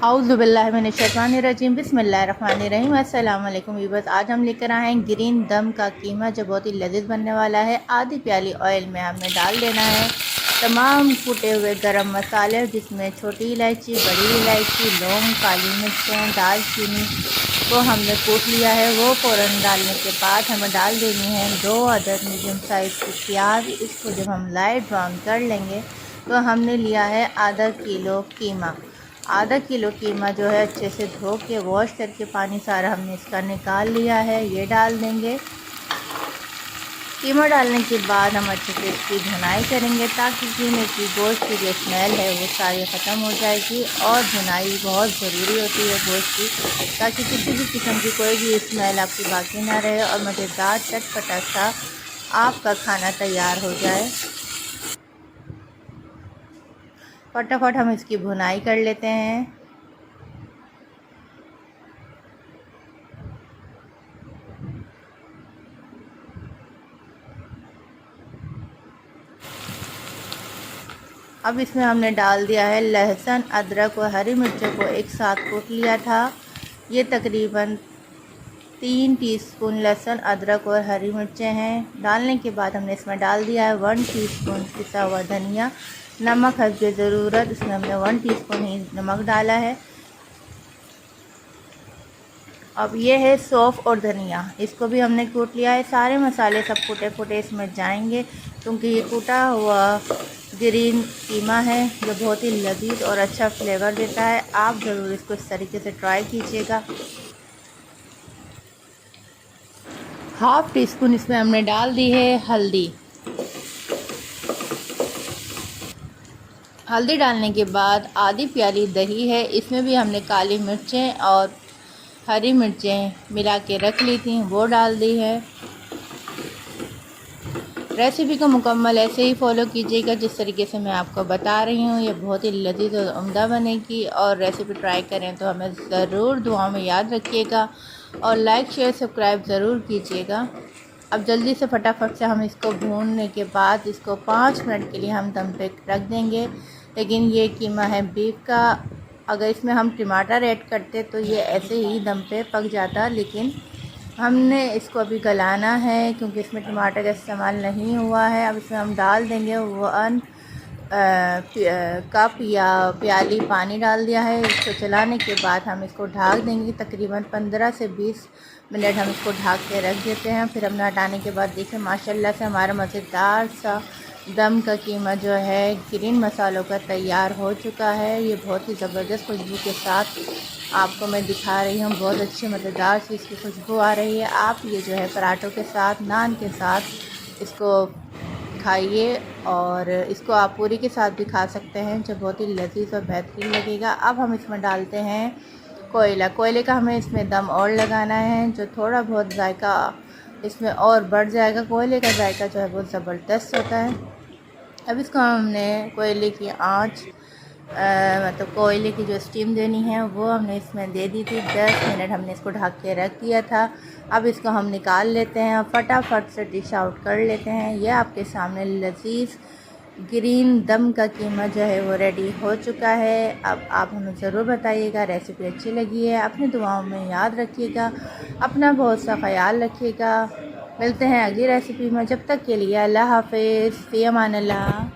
औज़ुबिल्लाहिमिनश्शैतानिर्रजीम बिस्मिल्लाहिर्रहमानिर्रहीम। अस्सलाम वालेकुम व्यूअर्स, आज हम लेकर आए हैं ग्रीन दम का कीमा जो बहुत ही लजीज बनने वाला है। आधी प्याली ऑयल में हमने डाल देना है तमाम कूटे हुए गरम मसाले, जिसमें छोटी इलायची, बड़ी इलायची, लौंग, काली मिर्चें, दालचीनी को हमने कूट लिया है। वो फ़ौरन डालने के बाद हमें डाल देनी है 2 अदद मीडियम साइज़ की प्याज। इसको जब हम लाइट ब्राउन कर लेंगे तो हमने लिया है आधा किलो कीमा। आधा किलो कीमा जो है अच्छे से धो के वॉश करके पानी सारा हमने इसका निकाल लिया है। ये डाल देंगे। कीमा डालने के बाद हम अच्छे से इसकी धुनाई करेंगे ताकि कीमे की गोश्त की जो स्मेल है वो सारी ख़त्म हो जाएगी। और धुनाई बहुत ज़रूरी होती है गोश्त की, ताकि किसी भी किस्म की कोई भी स्मेल आपकी बाकी ना रहे और मज़ेदार चटपटा सा आपका खाना तैयार हो जाए। फटाफट हम इसकी भुनाई कर लेते हैं। अब इसमें हमने डाल दिया है लहसुन, अदरक और हरी मिर्चों को एक साथ कूट लिया था। ये तकरीबन 3 टीस्पून लहसुन, अदरक और हरी मिर्चें हैं। डालने के बाद हमने इसमें डाल दिया है 1 टीस्पून पिसा हुआ धनिया। नमक हस्बे ज़रूरत, इसमें हमने 1 टीस्पून ही नमक डाला है। अब ये है सौंफ और धनिया, इसको भी हमने कूट लिया है। सारे मसाले सब कूटे कूटे इसमें जाएंगे, क्योंकि ये कूटा हुआ ग्रीन कीमा है जो बहुत ही लजीज और अच्छा फ्लेवर देता है। आप ज़रूर इसको इस तरीके से ट्राई कीजिएगा। हाफ़ टी स्पून इसमें हमने डाल दी है हल्दी। हल्दी डालने के बाद आधी प्याली दही है, इसमें भी हमने काली मिर्चें और हरी मिर्चें मिला के रख ली थी, वो डाल दी है। रेसिपी को मुकम्मल ऐसे ही फॉलो कीजिएगा जिस तरीके से मैं आपको बता रही हूँ। ये बहुत ही लजीज और उम्दा बनेगी। और रेसिपी ट्राई करें तो हमें ज़रूर दुआ में याद रखिएगा और लाइक शेयर सब्सक्राइब ज़रूर कीजिएगा। अब जल्दी से फटाफट से हम इसको भूनने के बाद इसको 5 मिनट के लिए हम दम पे रख देंगे। लेकिन ये कीमा है बीफ का, अगर इसमें हम टमाटर ऐड करते तो ये ऐसे ही दम पे पक जाता, लेकिन हमने इसको अभी गलाना है क्योंकि इसमें टमाटर का इस्तेमाल नहीं हुआ है। अब इसमें हम डाल देंगे 1 कप या प्याली पानी डाल दिया है। इसको चलाने के बाद हम इसको ढक देंगे। तकरीबन 15 से 20 मिनट हम इसको ढक के रख देते हैं। फिर हमने हटाने के बाद देखिए माशाल्लाह से हमारा मज़ेदार सा दम का कीमा जो है ग्रीन मसालों का तैयार हो चुका है। ये बहुत ही ज़बरदस्त खुशबू के साथ आपको मैं दिखा रही हूँ। बहुत अच्छी मज़ेदार सी इसकी खुशबू आ रही है। आप ये जो है पराठों के साथ, नान के साथ इसको खाइए और इसको आप पूरी के साथ भी खा सकते हैं, जो बहुत ही लजीज और बेहतरीन लगेगा। अब हम इसमें डालते हैं कोयले का हमें इसमें दम और लगाना है, जो थोड़ा बहुत जायका इसमें और बढ़ जाएगा। कोयले का जायका जो है बहुत ज़बरदस्त होता है। अब इसको हमने कोयले की आंच मतलब कोयले की जो स्टीम देनी है वो हमने इसमें दे दी थी। 10 मिनट हमने इसको ढक के रख दिया था। अब इसको हम निकाल लेते हैं, फटाफट से डिश आउट कर लेते हैं। यह आपके सामने लजीज ग्रीन दम का कीमा जो है वो रेडी हो चुका है। अब आप हमें ज़रूर बताइएगा रेसिपी अच्छी लगी है। अपनी दुआओं में याद रखिएगा, अपना बहुत सा ख्याल रखिएगा। मिलते हैं अगली रेसिपी में, जब तक के लिए अल्लाह हाफ़िज़, फ़ी अमान अल्लाह।